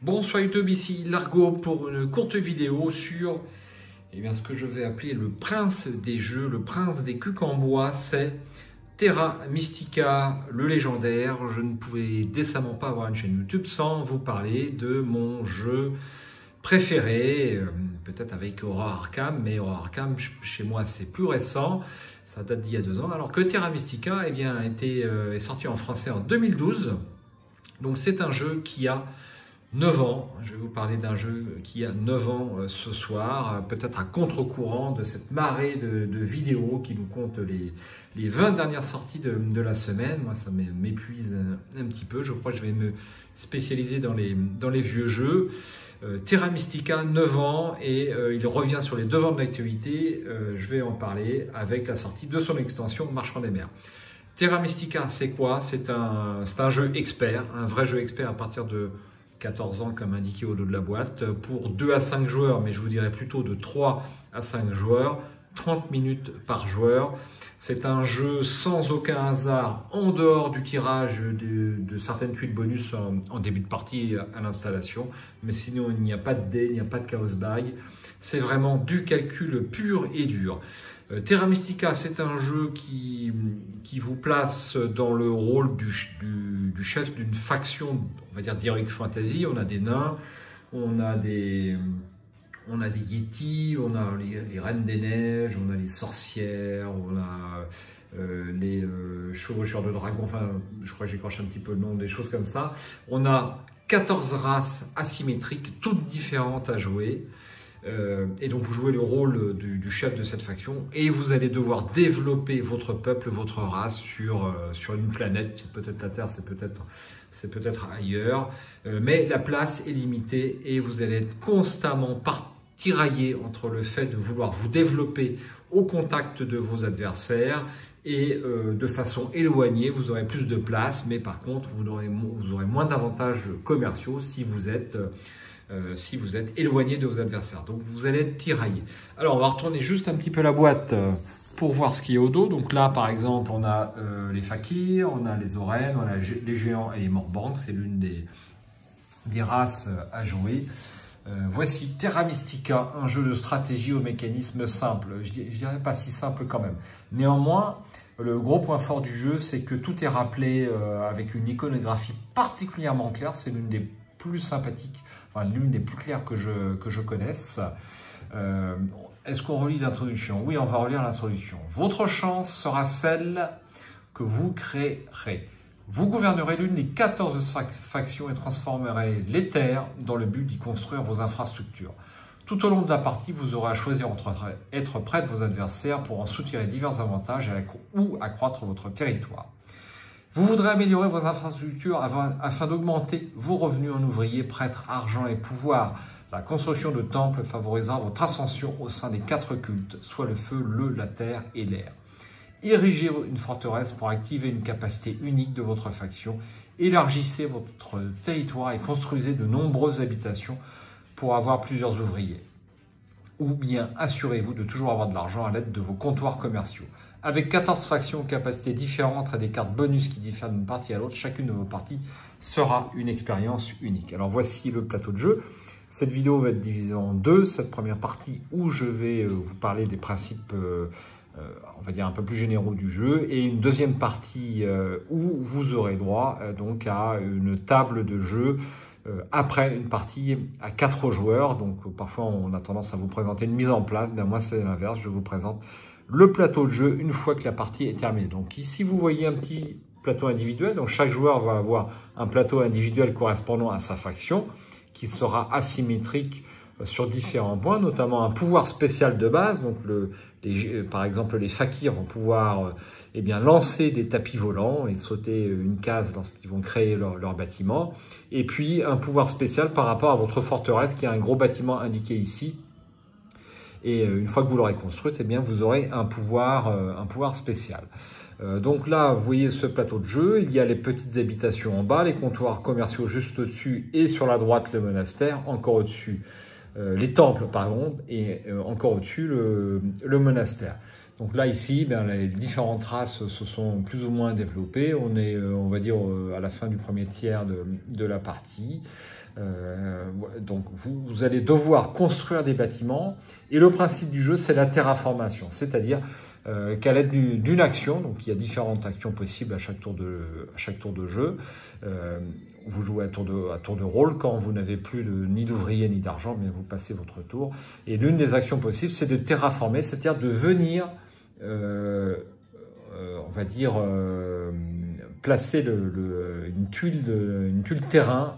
Bonsoir YouTube, ici Largo pour une courte vidéo sur ce que je vais appeler le prince des jeux, le prince des cucs en bois, c'est Terra Mystica, le légendaire. Je ne pouvais décemment pas avoir une chaîne YouTube sans vous parler de mon jeu préféré, peut-être avec Horror Arkham, mais Horror Arkham chez moi c'est plus récent, ça date d'il y a 2 ans, alors que Terra Mystica est sorti en français en 2012, donc c'est un jeu qui a 9 ans. Je vais vous parler d'un jeu qui a 9 ans ce soir, peut-être à contre-courant de cette marée de vidéos qui nous compte les 20 dernières sorties de la semaine. Moi, ça m'épuise un petit peu. Je crois que je vais me spécialiser dans les vieux jeux. Terra Mystica, 9 ans, et il revient sur les devants de l'actualité. Je vais en parler avec la sortie de son extension Marchand des Mers. Terra Mystica, c'est quoi? C'est un jeu expert, un vrai jeu expert à partir de 14 ans comme indiqué au dos de la boîte, pour 2 à 5 joueurs, mais je vous dirais plutôt de 3 à 5 joueurs, 30 minutes par joueur. C'est un jeu sans aucun hasard, en dehors du tirage de certaines tuiles bonus en début de partie à l'installation, mais sinon il n'y a pas de dés, il n'y a pas de chaos bag, c'est vraiment du calcul pur et dur. Terra Mystica, c'est un jeu qui vous place dans le rôle du chef d'une faction, on va dire d'Heroic Fantasy. On a des nains, on a des Yétis, on a les Reines des Neiges, on a les sorcières, on a les chevaucheurs de dragons, enfin je crois que j'écorche un petit peu le nom, des choses comme ça. On a 14 races asymétriques, toutes différentes à jouer. Et donc vous jouez le rôle du chef de cette faction et vous allez devoir développer votre peuple, votre race sur une planète, peut-être la Terre, c'est peut-être ailleurs, mais la place est limitée et vous allez être constamment tiraillé entre le fait de vouloir vous développer au contact de vos adversaires et de façon éloignée, vous aurez plus de place, mais par contre vous aurez moins d'avantages commerciaux si vous êtes éloigné de vos adversaires. Donc vous allez être tiraillé. Alors on va retourner juste un petit peu la boîte pour voir ce qu'il y a au dos. Donc là par exemple on a les fakirs, on a les oren, on a les géants et les morbangs. C'est l'une des races à jouer. Voici Terra Mystica, un jeu de stratégie au mécanisme simple. Je dirais pas si simple quand même. Néanmoins, le gros point fort du jeu, c'est que tout est rappelé avec une iconographie particulièrement claire. C'est l'une des plus sympathiques, enfin l'une des plus claires que je connaisse. Est-ce qu'on relit l'introduction? Oui, on va relire l'introduction. Votre chance sera celle que vous créerez. Vous gouvernerez l'une des 14 factions et transformerez les terres dans le but d'y construire vos infrastructures. Tout au long de la partie, vous aurez à choisir entre être près de vos adversaires pour en soutirer divers avantages ou accroître votre territoire. Vous voudrez améliorer vos infrastructures afin d'augmenter vos revenus en ouvriers, prêtres, argent et pouvoir. La construction de temples favorisera votre ascension au sein des 4 cultes, soit le feu, la terre et l'air. Érigez une forteresse pour activer une capacité unique de votre faction. Élargissez votre territoire et construisez de nombreuses habitations pour avoir plusieurs ouvriers. Ou bien assurez-vous de toujours avoir de l'argent à l'aide de vos comptoirs commerciaux. Avec 14 factions aux capacités différentes et des cartes bonus qui diffèrent d'une partie à l'autre, chacune de vos parties sera une expérience unique. Alors voici le plateau de jeu. Cette vidéo va être divisée en 2. Cette première partie où je vais vous parler des principes on va dire un peu plus généraux du jeu, et une deuxième partie où vous aurez droit donc à une table de jeu après une partie à 4 joueurs. Donc parfois on a tendance à vous présenter une mise en place, mais moi c'est l'inverse, je vous présente le plateau de jeu une fois que la partie est terminée. Donc ici vous voyez un petit plateau individuel, donc chaque joueur va avoir un plateau individuel correspondant à sa faction qui sera asymétrique sur différents points, notamment un pouvoir spécial de base. Donc par exemple les fakirs vont pouvoir lancer des tapis volants et sauter une case lorsqu'ils vont créer leur bâtiment. Et puis un pouvoir spécial par rapport à votre forteresse qui a un gros bâtiment indiqué ici. Et une fois que vous l'aurez construite, vous aurez un pouvoir spécial. Donc là, vous voyez ce plateau de jeu, il y a les petites habitations en bas, les comptoirs commerciaux juste au-dessus et sur la droite le monastère, encore au-dessus les temples, pardon, et encore au-dessus le monastère. Donc là, ici, les différentes races se sont plus ou moins développées. On est, on va dire, à la fin du premier tiers de la partie. Donc vous allez devoir construire des bâtiments. Et le principe du jeu, c'est la terraformation. C'est-à-dire qu'à l'aide d'une action, donc il y a différentes actions possibles à chaque tour de jeu. Vous jouez à tour de rôle. Quand vous n'avez plus ni d'ouvriers ni d'argent, bien vous passez votre tour. Et l'une des actions possibles, c'est de terraformer, c'est-à-dire de venir on va dire, placer une tuile terrain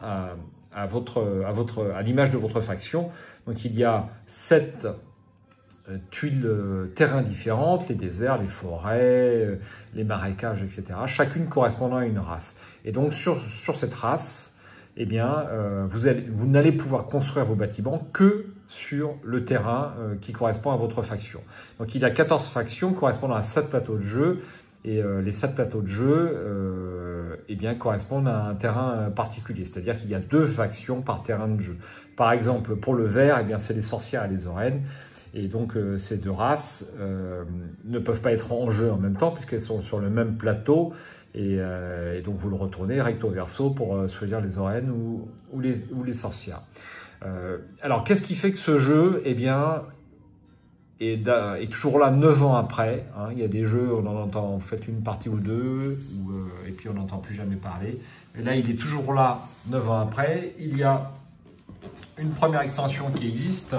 à l'image de votre faction. Donc il y a 7 tuiles terrain différentes, les déserts, les forêts, les marécages, etc. Chacune correspondant à une race. Et donc sur cette race, eh bien, vous n'allez pouvoir construire vos bâtiments que sur le terrain qui correspond à votre faction. Donc il y a 14 factions correspondant à 7 plateaux de jeu, et les 7 plateaux de jeu eh bien, correspondent à un terrain particulier, c'est-à-dire qu'il y a 2 factions par terrain de jeu. Par exemple, pour le vert, eh bien, c'est les sorcières et les orennes, et donc ces 2 races ne peuvent pas être en jeu en même temps puisqu'elles sont sur le même plateau, et donc vous le retournez recto verso pour choisir les orennes ou les sorcières. Alors qu'est-ce qui fait que ce jeu, eh bien, est toujours là 9 ans après, hein. Il y a des jeux, on en entend, vous faites une partie ou deux, et puis on n'entend plus jamais parler. Mais là, il est toujours là 9 ans après. Il y a une première extension qui existe,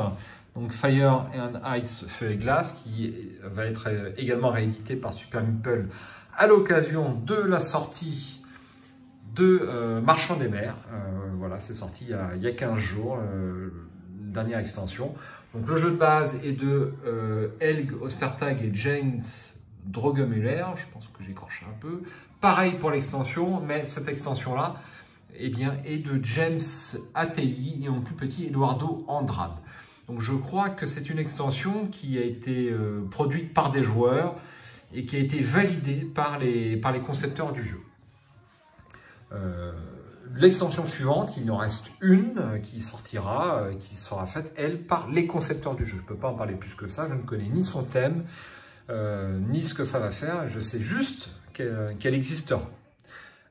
donc Fire and Ice, Feu et Glace, qui va être également réédité par Super Meeple à l'occasion de la sortie de Marchand des Mers. Voilà, c'est sorti il y a 15 jours, dernière extension. Donc le jeu de base est de Helg Ostertag et James Drogemüller, je pense que j'écorche un peu. Pareil pour l'extension, mais cette extension-là, eh bien, est de James Attei et en plus petit Eduardo Andrade. Donc je crois que c'est une extension qui a été produite par des joueurs et qui a été validée par les concepteurs du jeu. L'extension suivante, il en reste une qui sortira, qui sera faite, elle, par les concepteurs du jeu. Je ne peux pas en parler plus que ça, je ne connais ni son thème, ni ce que ça va faire, je sais juste qu'elle existera.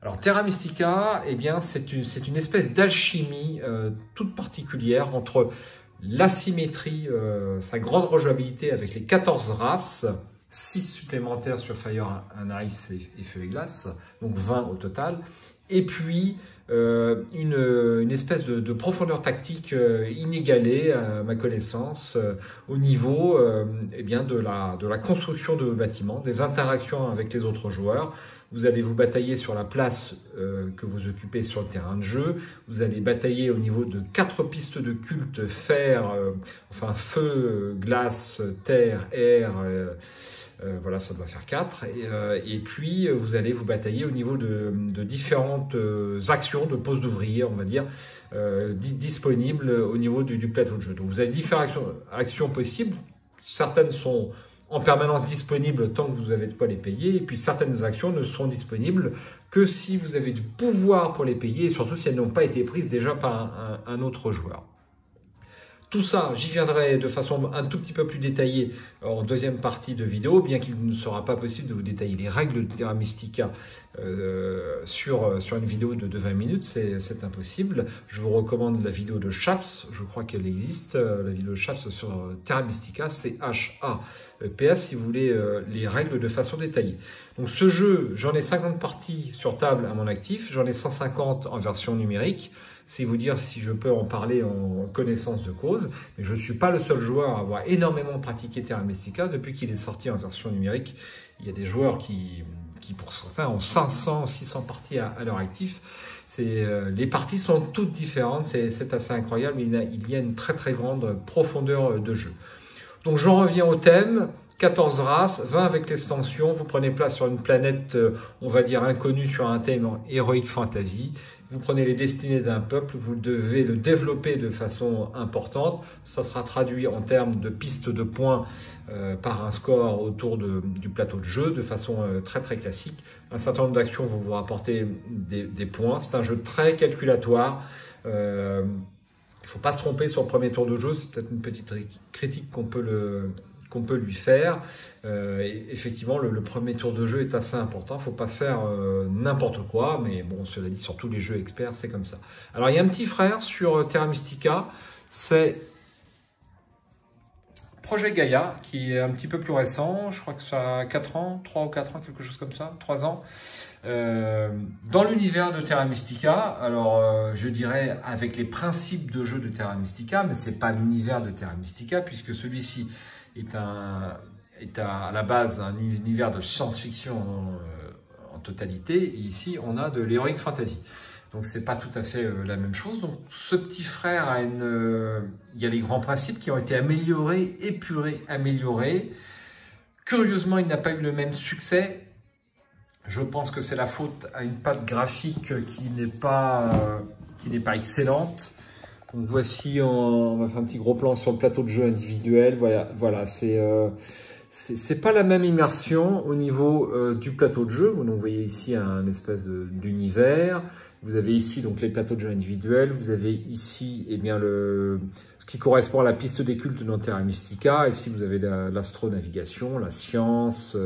Alors Terra Mystica, eh bien, c'est une espèce d'alchimie toute particulière entre l'asymétrie, sa grande rejouabilité avec les 14 races, 6 supplémentaires sur Fire and Ice et Feu et Glace, donc 20 au total, et puis une espèce de profondeur tactique inégalée à ma connaissance au niveau eh bien de la construction de bâtiments, des interactions avec les autres joueurs. Vous allez vous batailler sur la place que vous occupez sur le terrain de jeu. Vous allez batailler au niveau de 4 pistes de culte, fer, enfin feu, glace, terre, air, voilà, ça doit faire 4. Et puis, vous allez vous batailler au niveau de différentes actions de postes d'ouvriers, on va dire, disponibles au niveau du plateau de jeu. Donc, vous avez différentes actions possibles. Certaines sont en permanence disponibles tant que vous avez de quoi les payer. Et puis, certaines actions ne seront disponibles que si vous avez du pouvoir pour les payer et surtout si elles n'ont pas été prises déjà par un autre joueur. Tout ça, j'y viendrai de façon un tout petit peu plus détaillée en deuxième partie de vidéo, bien qu'il ne sera pas possible de vous détailler les règles de Terra Mystica sur une vidéo de 20 minutes, c'est impossible. Je vous recommande la vidéo de Chaps, je crois qu'elle existe, la vidéo de Chaps sur Terra Mystica, c'est H-A-P-S, si vous voulez les règles de façon détaillée. Donc ce jeu, j'en ai 50 parties sur table à mon actif, j'en ai 150 en version numérique. C'est vous dire si je peux en parler en connaissance de cause. Mais je ne suis pas le seul joueur à avoir énormément pratiqué Terra Mystica. Depuis qu'il est sorti en version numérique, il y a des joueurs qui pour certains, ont 500, 600 parties à leur actif. Les parties sont toutes différentes, c'est assez incroyable. Il y a une très très grande profondeur de jeu. Donc j'en reviens au thème. 14 races, 20 avec l'extension, vous prenez place sur une planète, on va dire, inconnue sur un thème Heroic Fantasy. Vous prenez les destinées d'un peuple, vous devez le développer de façon importante. Ça sera traduit en termes de pistes de points par un score autour du plateau de jeu, de façon très très classique. Un certain nombre d'actions vont vous rapporter des points. C'est un jeu très calculatoire. Il ne faut pas se tromper sur le premier tour de jeu, c'est peut-être une petite critique qu'on peut qu'on peut lui faire. Effectivement, le premier tour de jeu est assez important. Il ne faut pas faire n'importe quoi, mais bon, cela dit, sur tous les jeux experts, c'est comme ça. Alors, il y a un petit frère sur Terra Mystica, c'est Projet Gaïa, qui est un petit peu plus récent. Je crois que ça a 4 ans, 3 ou 4 ans, quelque chose comme ça, 3 ans. Dans l'univers de Terra Mystica, alors je dirais avec les principes de jeu de Terra Mystica, mais c'est pas l'univers de Terra Mystica, puisque celui-ci est à la base un univers de science-fiction en totalité, et ici on a de l'heroic fantasy. Donc c'est pas tout à fait la même chose. Donc ce petit frère a il y a les grands principes qui ont été améliorés, épurés, améliorés. Curieusement, il n'a pas eu le même succès. Je pense que c'est la faute à une patte graphique qui n'est pas excellente. Donc voici, on va faire un petit gros plan sur le plateau de jeu individuel. Voilà, c'est pas la même immersion au niveau du plateau de jeu. Donc, vous voyez ici un espèce d'univers. Vous avez ici donc les plateaux de jeu individuels. Vous avez ici ce qui correspond à la piste des cultes dans Terra Mystica. Ici vous avez l'astronavigation, la science.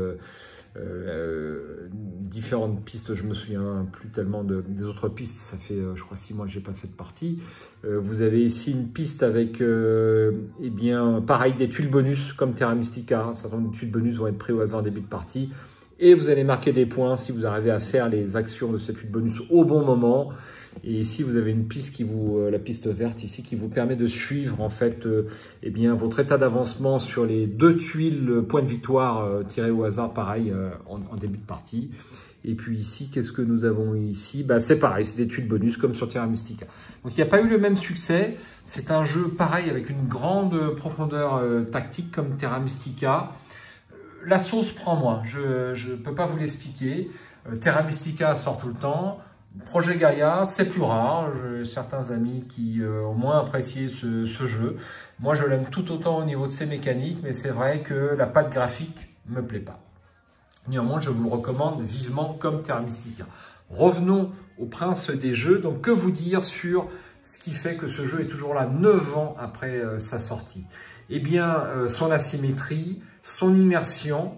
Différentes pistes, je me souviens plus tellement des autres pistes, ça fait je crois 6 mois que j'ai pas fait de partie. Vous avez ici une piste avec eh bien pareil des tuiles bonus comme Terra Mystica. Un certain nombre de tuiles bonus vont être pris au hasard en début de partie et vous allez marquer des points si vous arrivez à faire les actions de cette tuile bonus au bon moment. Et ici, vous avez une piste la piste verte ici, qui vous permet de suivre en fait, eh bien, votre état d'avancement sur les 2 tuiles points de victoire tirés au hasard, pareil, en début de partie. Et puis ici, qu'est-ce que nous avons ici? Bah, c'est pareil, c'est des tuiles bonus comme sur Terra Mystica. Donc, il n'y a pas eu le même succès. C'est un jeu pareil avec une grande profondeur tactique comme Terra Mystica. La sauce prend moins, je ne peux pas vous l'expliquer. Terra Mystica sort tout le temps. Projet Gaïa, c'est plus rare. J'ai certains amis qui ont moins apprécié ce jeu. Moi, je l'aime tout autant au niveau de ses mécaniques, mais c'est vrai que la patte graphique ne me plaît pas. Néanmoins, je vous le recommande vivement comme Terra Mystica. Revenons au prince des jeux. Donc, que vous dire sur ce qui fait que ce jeu est toujours là 9 ans après sa sortie? Eh bien, son asymétrie, son immersion.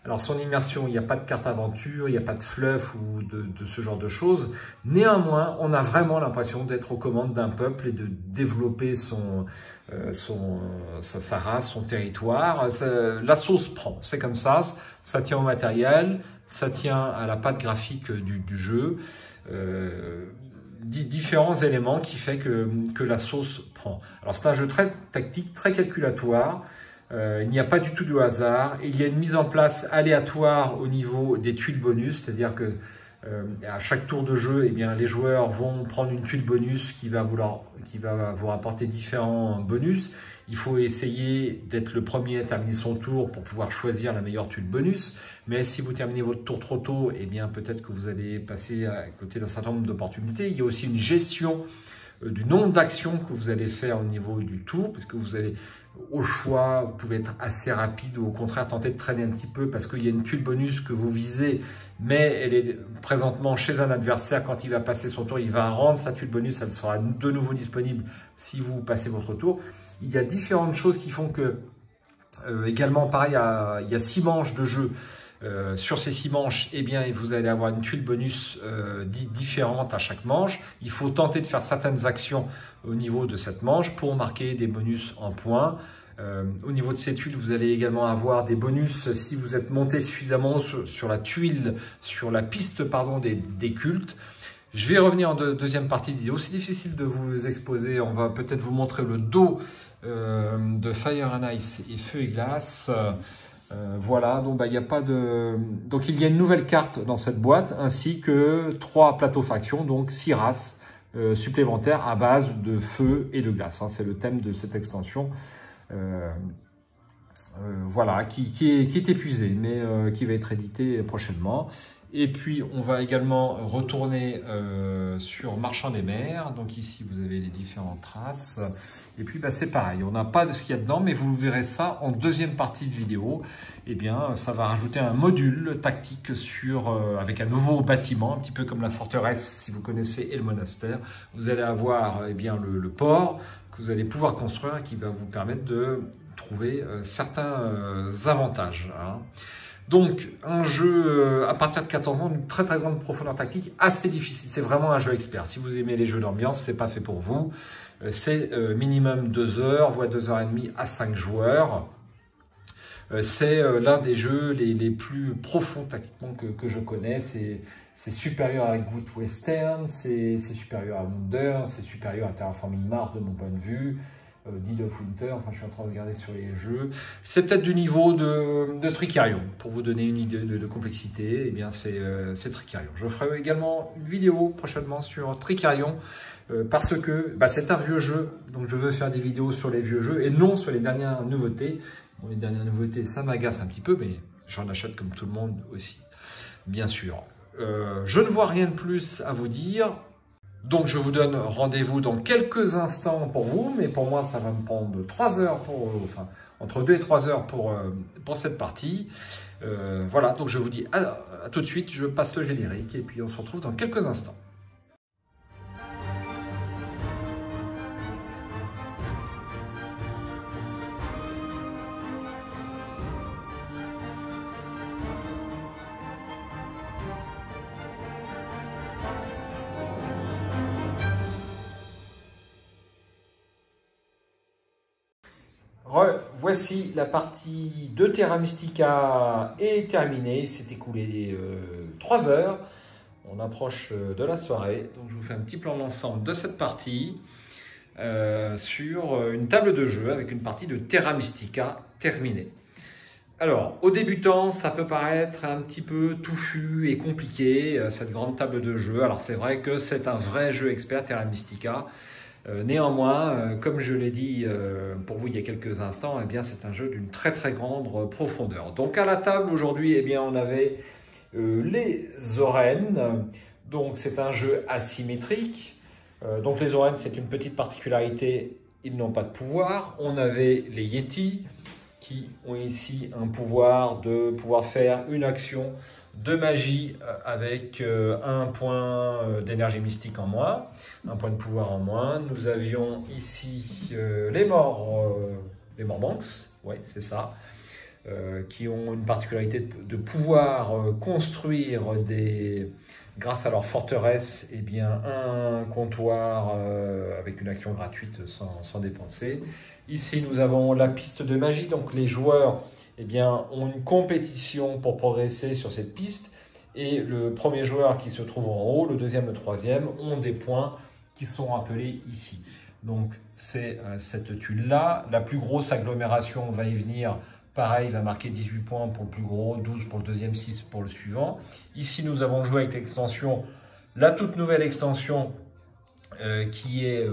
Alors, son immersion, il n'y a pas de carte aventure, il n'y a pas de fluff ou de ce genre de choses. Néanmoins, on a vraiment l'impression d'être aux commandes d'un peuple et de développer sa race, son territoire. La sauce prend, c'est comme ça tient au matériel, ça tient à la patte graphique du jeu. Différents éléments qui fait que la sauce prend. Alors, c'est un jeu très tactique, très calculatoire. Il n'y a pas du tout de hasard. Il y a une mise en place aléatoire au niveau des tuiles bonus, c'est-à-dire que à chaque tour de jeu, eh bien, les joueurs vont prendre une tuile bonus qui va vous rapporter différents bonus. Il faut essayer d'être le premier à terminer son tour pour pouvoir choisir la meilleure tuile bonus. Mais si vous terminez votre tour trop tôt, eh bien, peut-être que vous allez passer à côté d'un certain nombre d'opportunités. Il y a aussi une gestion du nombre d'actions que vous allez faire au niveau du tour, parce que vous allez au choix, vous pouvez être assez rapide ou au contraire tenter de traîner un petit peu parce qu'il y a une tuile bonus que vous visez, mais elle est présentement chez un adversaire. Quand il va passer son tour, il va rendre sa tuile bonus, elle sera de nouveau disponible si vous passez votre tour. Il y a différentes choses qui font que, également pareil, il y a 6 manches de jeu. Sur ces 6 manches, eh bien, vous allez avoir une tuile bonus différente à chaque manche. Il faut tenter de faire certaines actions au niveau de cette manche pour marquer des bonus en points. Au niveau de ces tuiles, vous allez également avoir des bonus si vous êtes monté suffisamment sur la piste pardon, des cultes. Je vais revenir en deuxième partie de vidéo. C'est difficile de vous exposer. On va peut-être vous montrer le dos de Fire and Ice et Feu et Glace. Voilà, donc il n'y a pas de. Donc il y a une nouvelle carte dans cette boîte, ainsi que 3 plateaux factions, donc 6 races supplémentaires à base de feu et de glace. Hein, c'est le thème de cette extension. Voilà, qui est épuisé, mais qui va être édité prochainement. Et puis, on va également retourner sur Marchand des Mers. Donc ici, vous avez les différentes traces. Et puis, bah, c'est pareil. On n'a pas de ce qu'il y a dedans, mais vous verrez ça en deuxième partie de vidéo. Eh bien, ça va rajouter un module tactique avec un nouveau bâtiment, un petit peu comme la forteresse, si vous connaissez, et le monastère. Vous allez avoir eh bien, le port que vous allez pouvoir construire et qui va vous permettre de trouver certains avantages. Hein. Donc, un jeu à partir de 14 ans, une très grande profondeur tactique, assez difficile. C'est vraiment un jeu expert. Si vous aimez les jeux d'ambiance, c'est pas fait pour vous. C'est minimum 2 heures, voire 2 heures et demie à 5 joueurs. C'est l'un des jeux les plus profonds tactiquement que je connais. C'est supérieur à Good Western, c'est supérieur à Wonder, c'est supérieur à Terraforming Mars de mon point de vue. Deed of Winter, enfin je suis en train de regarder sur les jeux. C'est peut-être du niveau de Tricarion, pour vous donner une idée de complexité, eh bien c'est Tricarion. Je ferai également une vidéo prochainement sur Tricarion, parce que bah, c'est un vieux jeu, donc je veux faire des vidéos sur les vieux jeux et non sur les dernières nouveautés. Bon, les dernières nouveautés, ça m'agace un petit peu, mais j'en achète comme tout le monde aussi, bien sûr. Je ne vois rien de plus à vous dire. Donc je vous donne rendez-vous dans quelques instants pour vous, mais pour moi ça va me prendre 3 heures, enfin entre 2 et 3 heures pour cette partie. Voilà, donc je vous dis à tout de suite, je passe le générique et puis on se retrouve dans quelques instants. Voici la partie de Terra Mystica est terminée. Il s'est écoulé 3 heures. On approche de la soirée. Donc je vous fais un petit plan d'ensemble de cette partie sur une table de jeu avec une partie de Terra Mystica terminée. Alors, aux débutants, ça peut paraître un petit peu touffu et compliqué, cette grande table de jeu. Alors c'est vrai que c'est un vrai jeu expert Terra Mystica. Néanmoins, comme je l'ai dit pour vous il y a quelques instants, eh bien c'est un jeu d'une très grande profondeur. Donc à la table aujourd'hui, eh bien on avait les Oren. Donc c'est un jeu asymétrique. Donc les Oren, c'est une petite particularité, ils n'ont pas de pouvoir. On avait les Yétis qui ont ici un pouvoir de pouvoir faire une action de magie avec un point d'énergie mystique en moins, un point de pouvoir en moins. Nous avions ici les Morbanks, ouais, c'est ça, qui ont une particularité de pouvoir construire grâce à leur forteresse, eh bien, un comptoir avec une action gratuite sans dépenser. Ici, nous avons la piste de magie, donc les joueurs eh bien, ont une compétition pour progresser sur cette piste. Et le premier joueur qui se trouve en haut, le deuxième, le troisième, ont des points qui sont appelés ici. Donc, c'est cette tuile-là. La plus grosse agglomération va y venir. Pareil, va marquer 18 points pour le plus gros, 12 pour le deuxième, 6 pour le suivant. Ici, nous avons joué avec l'extension, la toute nouvelle extension qui est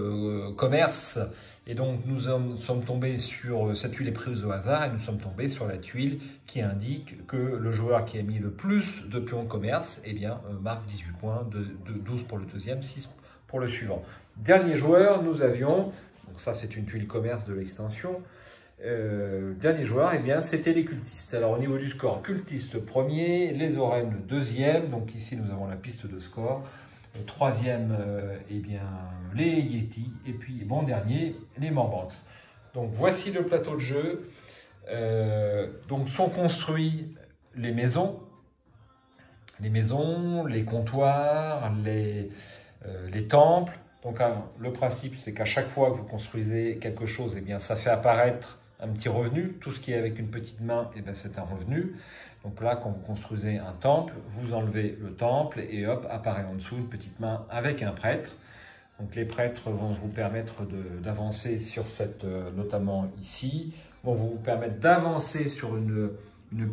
commerce. Et donc, nous sommes tombés sur cette tuile est prise au hasard et nous sommes tombés sur la tuile qui indique que le joueur qui a mis le plus de pions commerce eh bien, marque 18 points, 12 pour le deuxième, 6 pour le suivant. Dernier joueur, nous avions, donc ça c'est une tuile commerce de l'extension, dernier joueur, eh bien, c'était les cultistes. Alors au niveau du score, cultiste premier, les Oren deuxième, donc ici nous avons la piste de score. Troisième, eh bien, les Yétis. Et puis, bon, dernier, les Morbanks. Donc, voici le plateau de jeu. Donc, sont construits les maisons, les comptoirs, les temples. Donc, le principe, c'est qu'à chaque fois que vous construisez quelque chose, eh bien, ça fait apparaître un petit revenu. Tout ce qui est avec une petite main, eh bien, c'est un revenu. Donc là, quand vous construisez un temple, vous enlevez le temple et hop, apparaît en dessous une petite main avec un prêtre. Donc les prêtres vont vous permettre d'avancer sur cette, notamment ici, vont vous permettre d'avancer sur une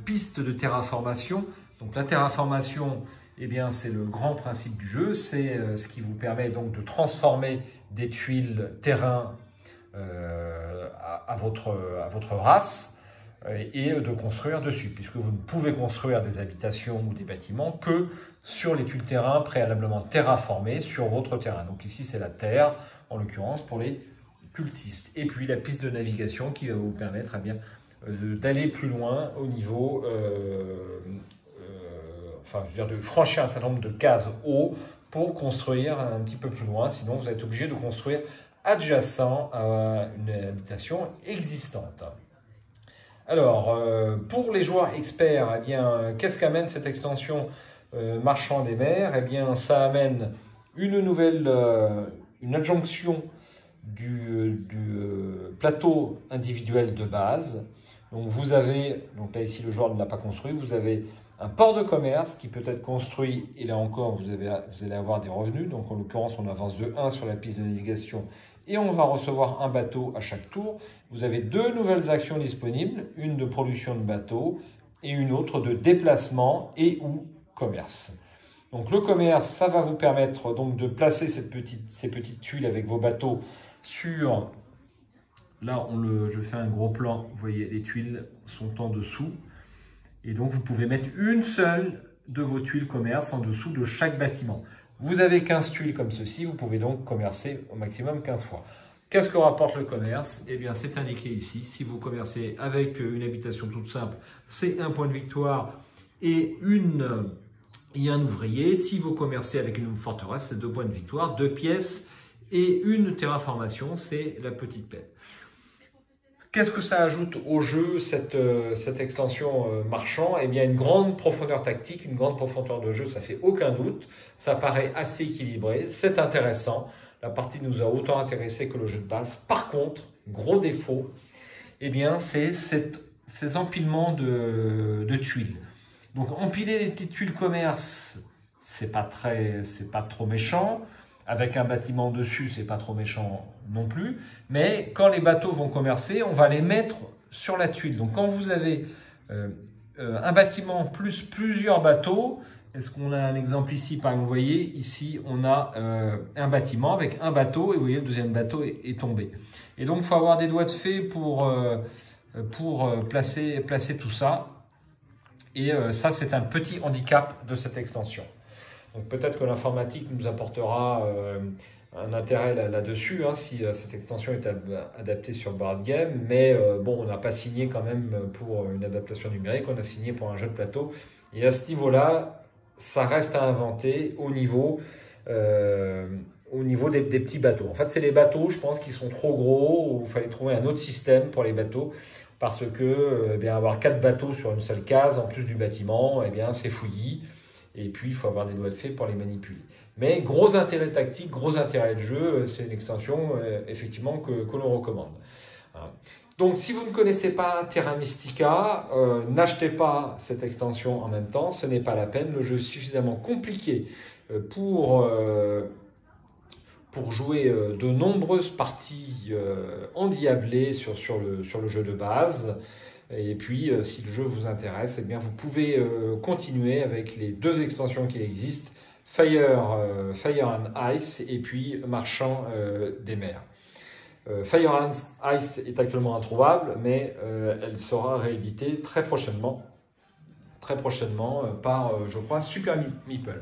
piste de terraformation. Donc la terraformation, eh bien, c'est le grand principe du jeu, c'est ce qui vous permet donc de transformer des tuiles terrain à votre race. et de construire dessus, puisque vous ne pouvez construire des habitations ou des bâtiments que sur les tuiles terrain préalablement terraformées sur votre terrain. Donc ici c'est la terre, en l'occurrence pour les cultistes. Et puis la piste de navigation qui va vous permettre d'aller plus loin au niveau, enfin je veux dire de franchir un certain nombre de cases haut pour construire un petit peu plus loin, sinon vous êtes obligé de construire adjacent à une habitation existante. Alors, pour les joueurs experts, eh bien, qu'est-ce qu'amène cette extension Marchand des Mers? Eh bien, ça amène une adjonction du plateau individuel de base. Donc, donc là ici le joueur ne l'a pas construit, vous avez un port de commerce qui peut être construit, et là encore vous allez avoir des revenus. Donc en l'occurrence on avance de 1 sur la piste de navigation et on va recevoir un bateau à chaque tour. Vous avez 2 nouvelles actions disponibles, une de production de bateau et une autre de déplacement et ou commerce. Donc le commerce, ça va vous permettre donc de placer ces petites tuiles avec vos bateaux sur... Là, je fais un gros plan, vous voyez, les tuiles sont en dessous. Et donc, vous pouvez mettre une seule de vos tuiles commerce en dessous de chaque bâtiment. Vous avez 15 tuiles comme ceci, vous pouvez donc commercer au maximum 15 fois. Qu'est-ce que rapporte le commerce? Eh bien, c'est indiqué ici. Si vous commercez avec une habitation toute simple, c'est 1 point de victoire et un ouvrier. Si vous commercez avec une forteresse, c'est 2 points de victoire, 2 pièces et une terraformation, c'est la petite peine. Qu'est-ce que ça ajoute au jeu, cette extension marchand? Eh bien, une grande profondeur tactique, une grande profondeur de jeu, ça fait aucun doute. Ça paraît assez équilibré, c'est intéressant. La partie nous a autant intéressé que le jeu de base. Par contre, gros défaut, eh bien, c'est ces empilements de tuiles. Donc, empiler les petites tuiles commerce, c'est pas trop méchant. Avec un bâtiment dessus, c'est pas trop méchant non plus. Mais quand les bateaux vont commercer, on va les mettre sur la tuile. Donc quand vous avez un bâtiment plus plusieurs bateaux, est-ce qu'on a un exemple ici? Par exemple, vous voyez, ici, on a un bâtiment avec un bateau, et vous voyez, le deuxième bateau est tombé. Et donc, il faut avoir des doigts de fée pour placer tout ça. Et ça, c'est un petit handicap de cette extension. Donc peut-être que l'informatique nous apportera un intérêt là-dessus, hein, si cette extension est adaptée sur Board Game, mais bon, on n'a pas signé quand même pour une adaptation numérique, on a signé pour un jeu de plateau. Et à ce niveau-là, ça reste à inventer au niveau des petits bateaux. En fait, c'est les bateaux, je pense, qui sont trop gros, ou il fallait trouver un autre système pour les bateaux, parce que eh bien, avoir 4 bateaux sur une seule case, en plus du bâtiment, eh bien, c'est fouillis. Et puis, il faut avoir des doigts de fée pour les manipuler. Mais gros intérêt tactique, gros intérêt de jeu, c'est une extension effectivement que l'on recommande. Donc, si vous ne connaissez pas Terra Mystica, n'achetez pas cette extension en même temps, ce n'est pas la peine. Le jeu est suffisamment compliqué pour jouer de nombreuses parties endiablées sur le jeu de base. Et puis, si le jeu vous intéresse, eh bien, vous pouvez continuer avec les 2 extensions qui existent, Fire and Ice et puis Marchand des Mers. Fire and Ice est actuellement introuvable, mais elle sera rééditée très prochainement par, je crois, Super Meeple.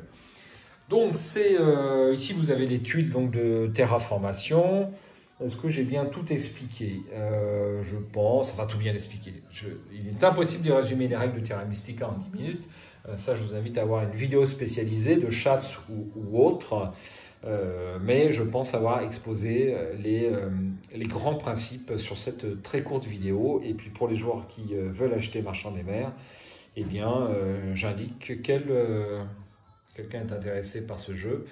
Donc, ici, vous avez les tuiles donc, de terraformation. Est-ce que j'ai bien tout expliqué? Je pense, on va tout bien expliquer. Il est impossible de résumer les règles de Terra Mystica en 10 minutes. Ça, je vous invite à voir une vidéo spécialisée de Chaps ou autre. Mais je pense avoir exposé les grands principes sur cette très courte vidéo. Et puis pour les joueurs qui veulent acheter Marchand des Mers, eh bien, j'indique que quelqu'un est intéressé par ce jeu,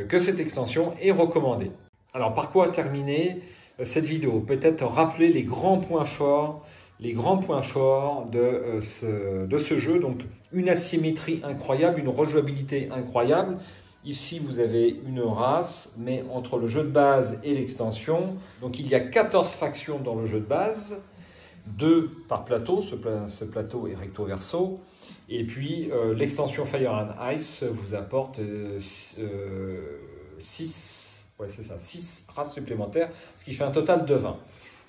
que cette extension est recommandée. Alors, par quoi terminer cette vidéo? Peut-être rappeler les grands points forts de ce jeu. Donc, une asymétrie incroyable, une rejouabilité incroyable. Ici, vous avez une race, mais entre le jeu de base et l'extension, donc il y a 14 factions dans le jeu de base, 2 par plateau, ce plateau est recto verso, et puis l'extension Fire and Ice vous apporte 6 races supplémentaires, ce qui fait un total de 20.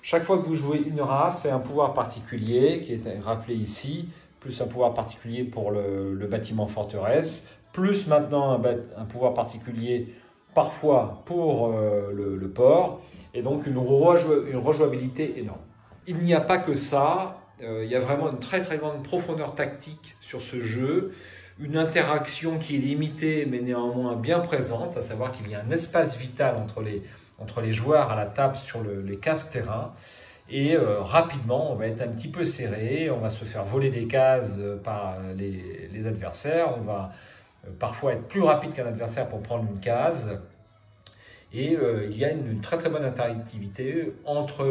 Chaque fois que vous jouez une race, c'est un pouvoir particulier qui est rappelé ici, plus un pouvoir particulier pour le bâtiment forteresse, plus maintenant un pouvoir particulier parfois pour le port, et donc une rejouabilité énorme. Il n'y a pas que ça, il y a vraiment une très très grande profondeur tactique sur ce jeu, une interaction qui est limitée mais néanmoins bien présente, à savoir qu'il y a un espace vital entre les joueurs à la table sur les cases terrain, et rapidement on va être un petit peu serré, on va se faire voler des cases par les adversaires, on va parfois être plus rapide qu'un adversaire pour prendre une case, et il y a une très très bonne interactivité entre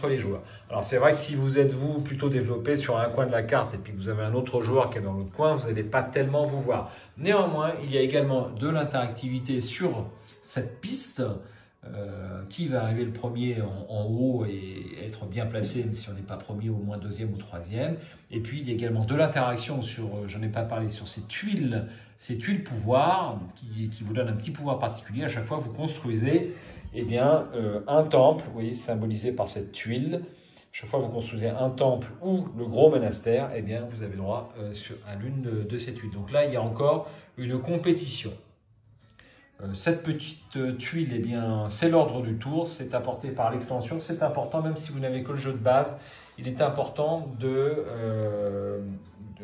les joueurs. Alors c'est vrai que si vous êtes vous plutôt développé sur un coin de la carte et puis vous avez un autre joueur qui est dans l'autre coin, vous n'allez pas tellement vous voir. Néanmoins, il y a également de l'interactivité sur cette piste qui va arriver le premier en haut et être bien placé, si on n'est pas premier, au moins deuxième ou troisième. Et puis il y a également de l'interaction sur, j'en ai pas parlé, sur ces tuiles pouvoir qui vous donnent un petit pouvoir particulier. À chaque fois que vous construisez un temple, vous voyez, symbolisé par cette tuile. Chaque fois que vous construisez un temple ou le gros monastère, vous avez le droit à l'une de ces tuiles. Donc là, il y a encore une compétition. Cette petite tuile, c'est l'ordre du tour, c'est apporté par l'extension. C'est important, même si vous n'avez que le jeu de base, il est important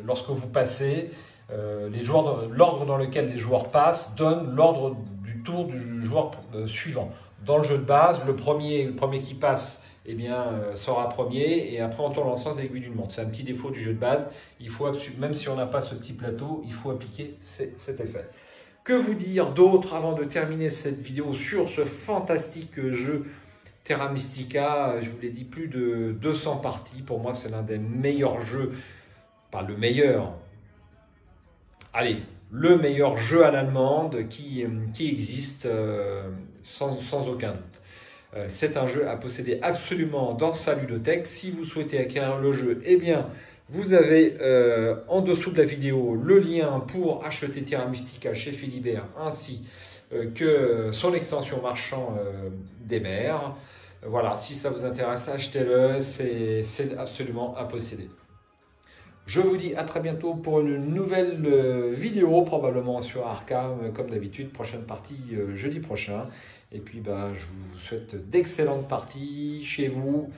lorsque vous passez, l'ordre dans lequel les joueurs passent donne l'ordre du tour du joueur suivant. Dans le jeu de base, le premier qui passe sera premier, et après on tourne dans le sens des aiguilles d'une montre. C'est un petit défaut du jeu de base. Il faut même si on n'a pas ce petit plateau, il faut appliquer cet effet. Que vous dire d'autre avant de terminer cette vidéo sur ce fantastique jeu Terra Mystica? Je vous l'ai dit, plus de 200 parties. Pour moi, c'est l'un des meilleurs jeux, pas le meilleur, allez, le meilleur jeu à l'allemande qui existe sans aucun doute. C'est un jeu à posséder absolument dans sa ludothèque. Si vous souhaitez acquérir le jeu, vous avez en dessous de la vidéo le lien pour acheter Terra Mystica chez Philibert, ainsi que son extension Marchand des mers. Voilà, si ça vous intéresse, achetez-le, c'est absolument à posséder. Je vous dis à très bientôt pour une nouvelle vidéo, probablement sur Arkham, comme d'habitude. Prochaine partie jeudi prochain. Et puis je vous souhaite d'excellentes parties chez vous,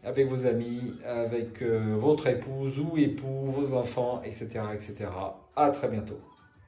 avec vos amis, avec votre épouse ou époux, vos enfants, etc., etc. À très bientôt.